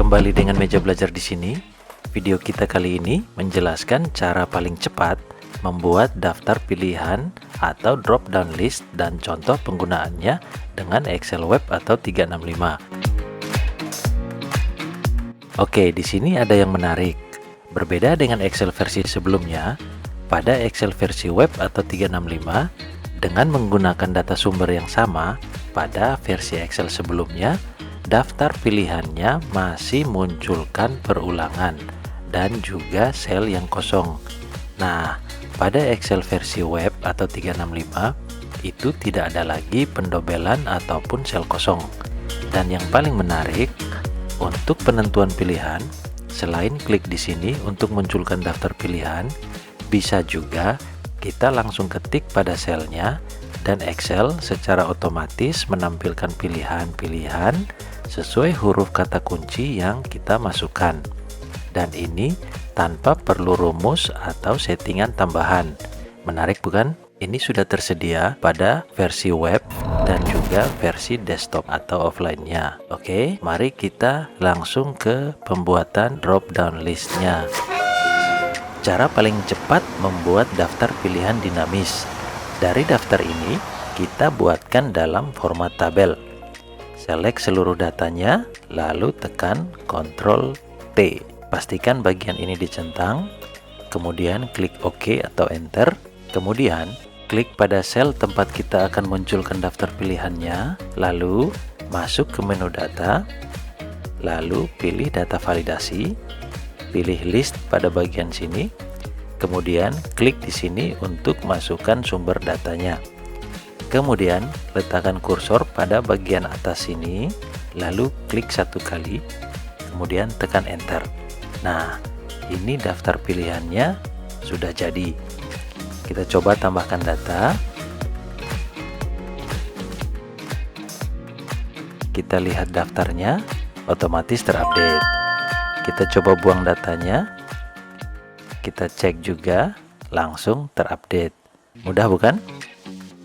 Kembali dengan meja belajar di sini. Video kita kali ini menjelaskan cara paling cepat membuat daftar pilihan atau drop down list dan contoh penggunaannya dengan Excel Web atau 365. Oke, di sini ada yang menarik. Berbeda dengan Excel versi sebelumnya, pada Excel versi Web atau 365 dengan menggunakan data sumber yang sama, pada versi Excel sebelumnya daftar pilihannya masih munculkan perulangan dan juga sel yang kosong. Nah, pada Excel versi Web atau 365 itu tidak ada lagi pendobelan ataupun sel kosong. Dan yang paling menarik, untuk penentuan pilihan, selain klik di sini untuk munculkan daftar pilihan, bisa juga kita langsung ketik pada selnya dan Excel secara otomatis menampilkan pilihan-pilihan sesuai huruf kata kunci yang kita masukkan. Dan ini tanpa perlu rumus atau settingan tambahan. Menarik bukan? Ini sudah tersedia pada versi web dan juga versi desktop atau offline-nya. Oke, mari kita langsung ke pembuatan drop down list-nya. Cara paling cepat membuat daftar pilihan dinamis. Dari daftar ini, kita buatkan dalam format tabel. Select seluruh datanya, lalu tekan Ctrl T. Pastikan bagian ini dicentang, kemudian klik OK atau Enter. Kemudian, klik pada sel tempat kita akan munculkan daftar pilihannya, lalu masuk ke menu data, lalu pilih data validasi, pilih list pada bagian sini, kemudian klik di sini untuk masukkan sumber datanya. Kemudian letakkan kursor pada bagian atas sini, lalu klik satu kali, kemudian tekan Enter. Nah, ini daftar pilihannya sudah jadi. Kita coba tambahkan data. Kita lihat daftarnya, otomatis terupdate. Kita coba buang datanya. Kita cek juga, langsung terupdate. Mudah bukan?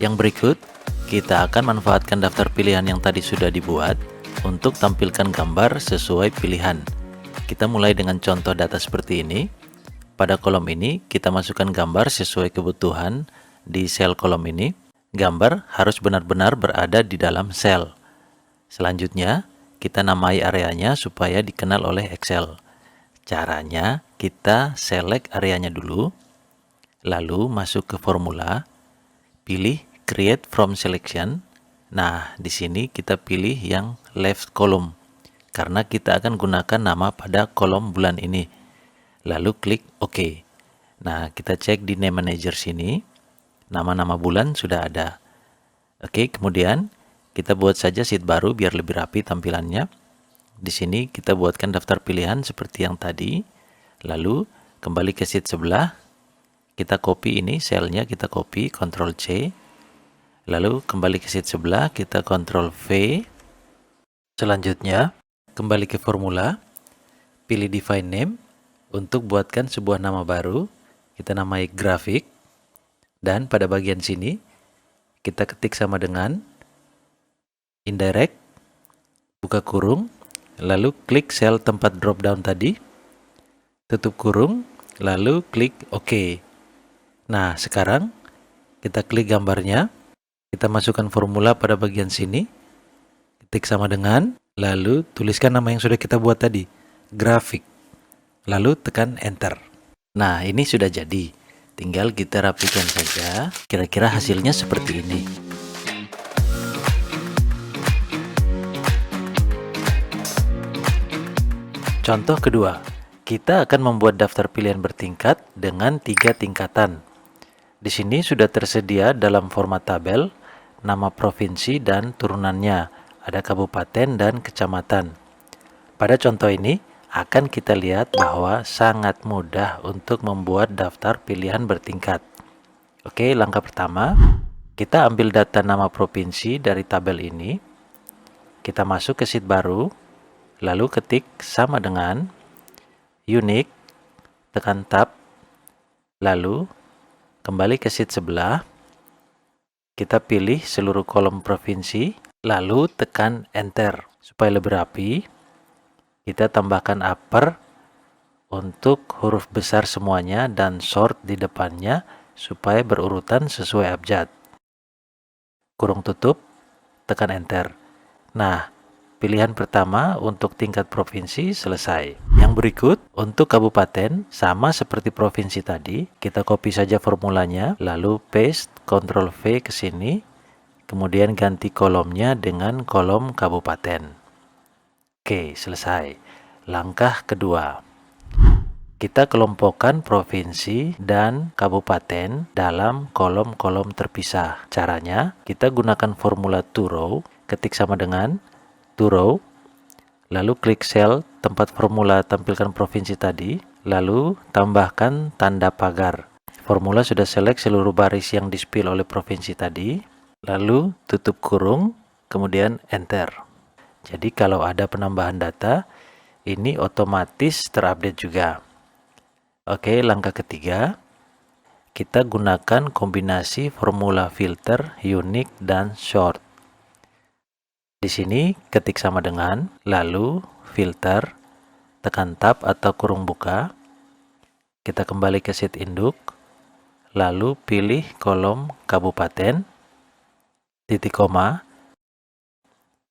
Yang berikut, kita akan manfaatkan daftar pilihan yang tadi sudah dibuat untuk tampilkan gambar sesuai pilihan. Kita mulai dengan contoh data seperti ini. Pada kolom ini, kita masukkan gambar sesuai kebutuhan di sel kolom ini. Gambar harus benar-benar berada di dalam sel. Selanjutnya, kita namai areanya supaya dikenal oleh Excel. Caranya, kita select areanya dulu, lalu masuk ke formula, pilih Create from Selection. Nah, di sini kita pilih yang left column, karena kita akan gunakan nama pada kolom bulan ini. Lalu klik OK. Nah, kita cek di Name Manager sini, nama-nama bulan sudah ada. Oke, kemudian kita buat saja sheet baru biar lebih rapi tampilannya. Di sini kita buatkan daftar pilihan seperti yang tadi. Lalu kembali ke sheet sebelah. Kita copy ini, selnya kita copy, Ctrl C. Lalu kembali ke sheet sebelah, kita Ctrl V. Selanjutnya, kembali ke formula. Pilih Define Name. Untuk buatkan sebuah nama baru, kita namai grafik. Dan pada bagian sini, kita ketik sama dengan indirect, buka kurung, lalu klik sel tempat drop down tadi, tutup kurung, lalu klik OK. Nah, sekarang kita klik gambarnya, kita masukkan formula pada bagian sini, ketik sama dengan, lalu tuliskan nama yang sudah kita buat tadi, grafik, lalu tekan Enter. Nah, ini sudah jadi. Tinggal kita rapikan saja, kira-kira hasilnya seperti ini. Contoh kedua, kita akan membuat daftar pilihan bertingkat dengan 3 tingkatan. Di sini sudah tersedia dalam format tabel, nama provinsi dan turunannya, ada kabupaten dan kecamatan. Pada contoh ini, akan kita lihat bahwa sangat mudah untuk membuat daftar pilihan bertingkat. Oke, langkah pertama, kita ambil data nama provinsi dari tabel ini. Kita masuk ke sheet baru, lalu ketik sama dengan unique, tekan tab, lalu kembali ke sheet sebelah, kita pilih seluruh kolom provinsi, lalu tekan Enter supaya lebih rapi. Kita tambahkan upper untuk huruf besar semuanya dan short di depannya supaya berurutan sesuai abjad. Kurung tutup, tekan enter. Nah, pilihan pertama untuk tingkat provinsi selesai. Yang berikut untuk kabupaten sama seperti provinsi tadi, kita copy saja formulanya, lalu paste, Ctrl V ke sini, kemudian ganti kolomnya dengan kolom kabupaten. Oke, selesai. Langkah kedua, kita kelompokkan provinsi dan kabupaten dalam kolom-kolom terpisah. Caranya, kita gunakan formula to row, ketik sama dengan to row, lalu klik sel tempat formula tampilkan provinsi tadi, lalu tambahkan tanda pagar. Formula sudah select seluruh baris yang di-spill oleh provinsi tadi, lalu tutup kurung, kemudian enter. Jadi kalau ada penambahan data, ini otomatis terupdate juga. Oke, langkah ketiga, kita gunakan kombinasi formula filter, unique, dan short. Di sini ketik sama dengan, lalu filter, tekan tab atau kurung buka, kita kembali ke sheet induk, lalu pilih kolom kabupaten, titik koma,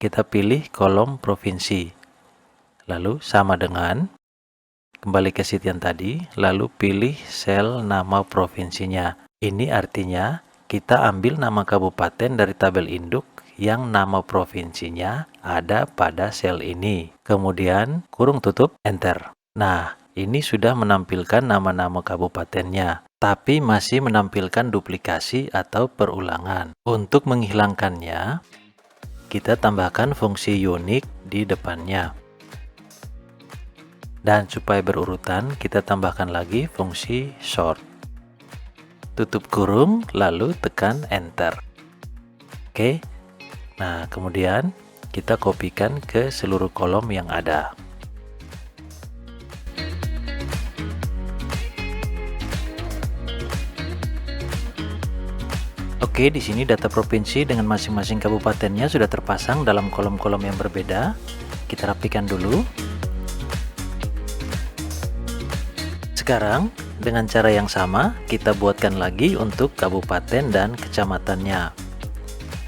kita pilih kolom provinsi, lalu sama dengan, kembali ke sheet yang tadi, lalu pilih sel nama provinsinya. Ini artinya kita ambil nama kabupaten dari tabel induk yang nama provinsinya ada pada sel ini. Kemudian kurung tutup, enter. Nah, ini sudah menampilkan nama-nama kabupatennya, tapi masih menampilkan duplikasi atau perulangan. Untuk menghilangkannya, kita tambahkan fungsi unique di depannya. Dan supaya berurutan, kita tambahkan lagi fungsi short. Tutup kurung, lalu tekan enter. Oke, nah kemudian kita kopikan ke seluruh kolom yang ada. Oke, di sini data provinsi dengan masing-masing kabupatennya sudah terpasang dalam kolom-kolom yang berbeda. Kita rapikan dulu. Sekarang, dengan cara yang sama, kita buatkan lagi untuk kabupaten dan kecamatannya.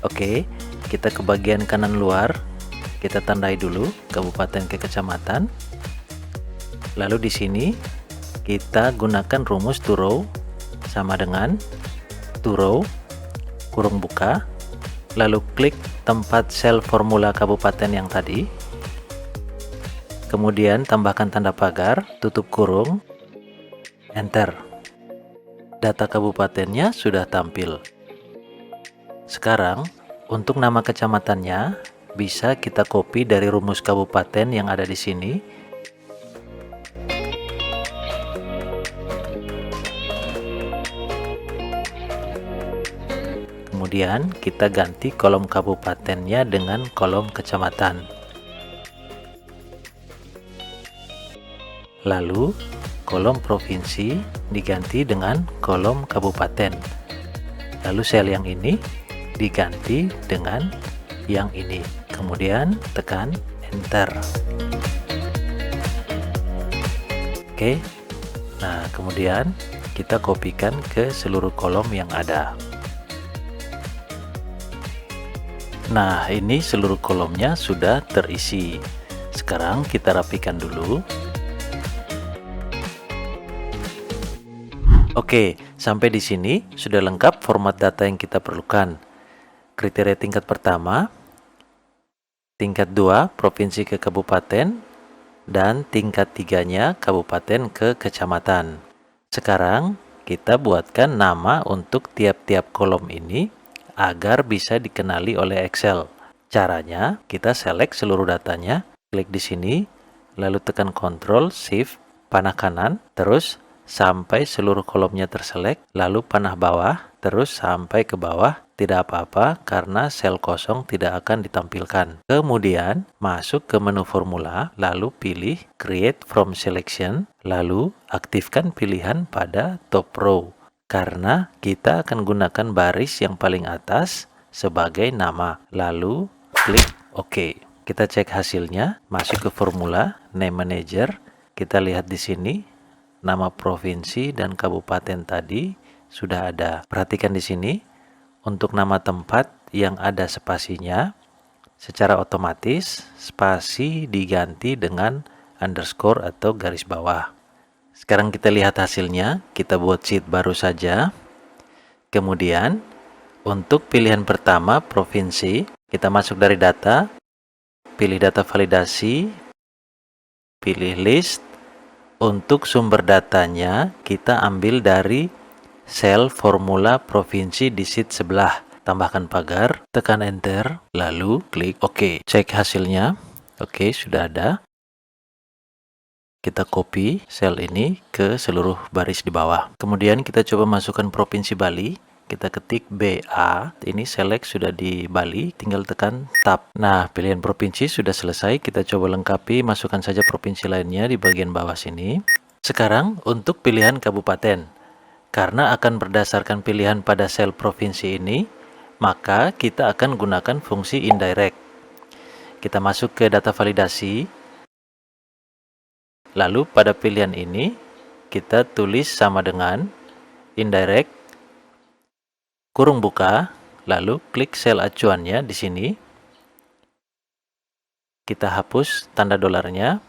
Oke, kita ke bagian kanan luar, kita tandai dulu kabupaten ke kecamatan. Lalu di sini, kita gunakan rumus to row, sama dengan to row, kurung buka, lalu klik tempat sel formula kabupaten yang tadi. Kemudian tambahkan tanda pagar, tutup kurung, enter. Data kabupatennya sudah tampil. Sekarang, untuk nama kecamatannya, bisa kita copy dari rumus kabupaten yang ada di sini. Kemudian, kita ganti kolom kabupatennya dengan kolom kecamatan. Lalu, kolom provinsi diganti dengan kolom kabupaten. Lalu sel yang ini diganti dengan yang ini. Kemudian tekan enter. Oke. Nah, kemudian kita kopikan ke seluruh kolom yang ada. Nah, ini seluruh kolomnya sudah terisi. Sekarang kita rapikan dulu. Oke, sampai di sini sudah lengkap format data yang kita perlukan. Kriteria tingkat pertama, tingkat 2 provinsi ke kabupaten, dan tingkat 3-nya kabupaten ke kecamatan. Sekarang kita buatkan nama untuk tiap-tiap kolom ini agar bisa dikenali oleh Excel. Caranya, kita select seluruh datanya, klik di sini, lalu tekan Ctrl Shift panah kanan, terus sampai seluruh kolomnya terselect, lalu panah bawah, terus sampai ke bawah. Tidak apa-apa karena sel kosong tidak akan ditampilkan. Kemudian masuk ke menu formula, lalu pilih Create from Selection, lalu aktifkan pilihan pada top row. Karena kita akan gunakan baris yang paling atas sebagai nama. Lalu klik OK. Kita cek hasilnya, masuk ke formula name manager. Kita lihat di sini nama provinsi dan kabupaten tadi sudah ada. Perhatikan di sini untuk nama tempat yang ada spasinya, secara otomatis spasi diganti dengan underscore atau garis bawah. Sekarang kita lihat hasilnya. Kita buat sheet baru saja. Kemudian untuk pilihan pertama provinsi, kita masuk dari data, pilih data validasi, pilih list. Untuk sumber datanya kita ambil dari sel formula provinsi di sheet sebelah. Tambahkan pagar, tekan enter, lalu klik OK. Cek hasilnya. Oke, sudah ada. Kita copy sel ini ke seluruh baris di bawah. Kemudian kita coba masukkan provinsi Bali. Kita ketik BA. Ini select sudah di Bali, tinggal tekan tab. Nah, pilihan provinsi sudah selesai. Kita coba lengkapi, masukkan saja provinsi lainnya di bagian bawah sini. Sekarang untuk pilihan kabupaten. Karena akan berdasarkan pilihan pada sel provinsi ini, maka kita akan gunakan fungsi indirect. Kita masuk ke data validasi. Lalu pada pilihan ini, kita tulis sama dengan indirect, kurung buka, lalu klik sel acuannya di sini. Kita hapus tanda dolarnya,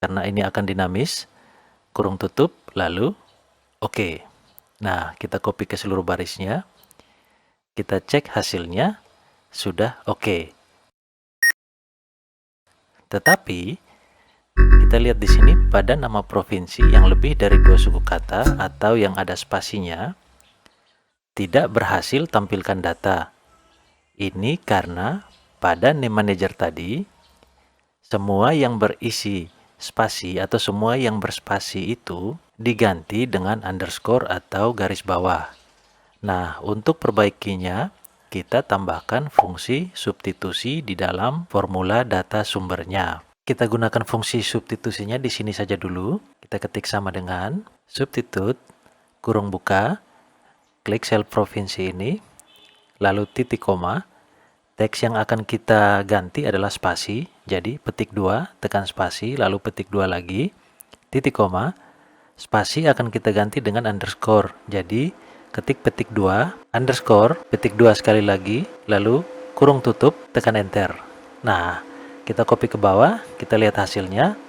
karena ini akan dinamis, kurung tutup, lalu OK. Nah, kita copy ke seluruh barisnya. Kita cek hasilnya, sudah OK. Tetapi, kita lihat di sini pada nama provinsi yang lebih dari 2 suku kata atau yang ada spasinya, tidak berhasil tampilkan data. Ini karena pada name manager tadi, semua yang berisi spasi atau semua yang berspasi itu diganti dengan underscore atau garis bawah. Nah, untuk perbaikinya, kita tambahkan fungsi substitusi di dalam formula data sumbernya. Kita gunakan fungsi substitusinya di sini saja dulu. Kita ketik sama dengan substitute, kurung buka, klik sel provinsi ini, lalu titik koma. Teks yang akan kita ganti adalah spasi, jadi petik 2, tekan spasi, lalu petik 2 lagi, titik koma. Spasi akan kita ganti dengan underscore, jadi ketik petik 2, underscore, petik 2 sekali lagi, lalu kurung tutup, tekan enter. Nah, kita copy ke bawah, kita lihat hasilnya.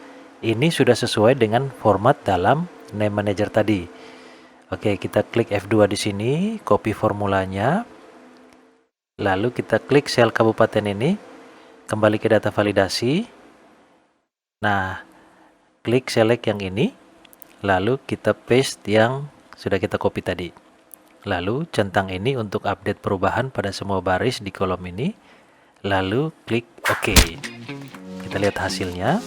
Ini sudah sesuai dengan format dalam name manager tadi. Oke, kita klik F2 di sini, copy formulanya. Lalu kita klik sel kabupaten ini, kembali ke data validasi. Nah, klik select yang ini, lalu kita paste yang sudah kita copy tadi. Lalu centang ini untuk update perubahan pada semua baris di kolom ini. Lalu klik OK. Kita lihat hasilnya.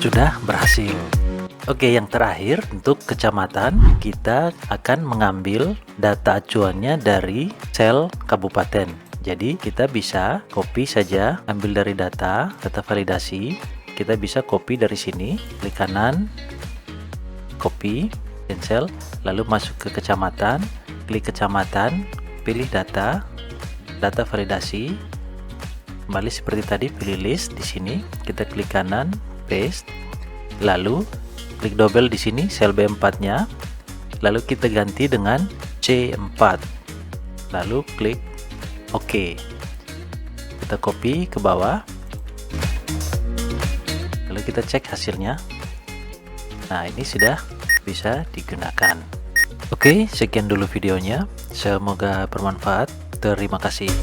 Sudah berhasil. Oke, yang terakhir untuk kecamatan, kita akan mengambil data acuannya dari sel kabupaten. Jadi kita bisa copy saja, ambil dari data validasi. Kita bisa copy dari sini, klik kanan, copy, cancel, lalu masuk ke kecamatan, klik kecamatan, pilih data validasi. Kembali seperti tadi, pilih list di sini, kita klik kanan, paste, lalu klik double di sini sel B4-nya, lalu kita ganti dengan C4, lalu klik OK. Kita copy ke bawah, lalu kita cek hasilnya. Nah, ini sudah bisa digunakan. Oke, sekian dulu videonya. Semoga bermanfaat. Terima kasih.